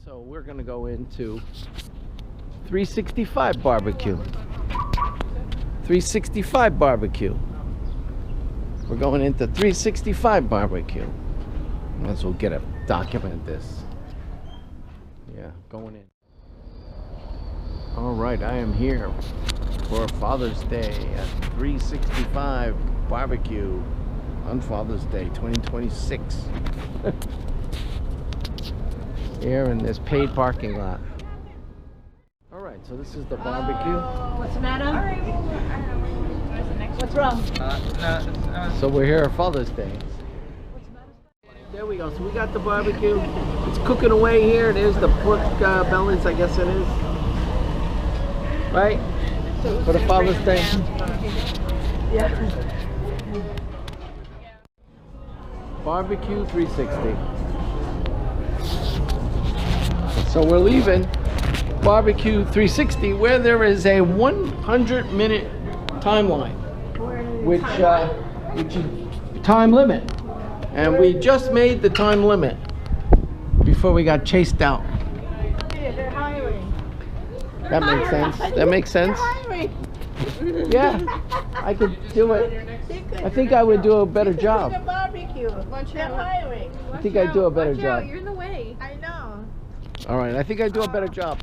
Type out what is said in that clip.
So we're gonna go into 365 barbecue. 365 barbecue. We're going into 365 barbecue. Might as well document this. Yeah, going in. All right, I am here for Father's Day at 365 barbecue on Father's Day 2026. Here in this paid parking lot. All right, so this is the barbecue. What's the matter? What's wrong? So we're here at Father's Day. There we go. So we got the barbecue. It's cooking away here. There's the pork bellies, I guess it is. Right? For the Father's Day. Yeah. Barbecue 360. So we're leaving Barbecue 360 where there is a 100-minute timeline, which is time limit, and we just made the time limit before we got chased out. Yeah, they're hiring. That makes sense. That makes sense. Yeah, I could do it. I think I would do a better job. Barbecue. They're hiring. I think I'd do a better job. You're in the way. I know. All right, I think I'd do a better job.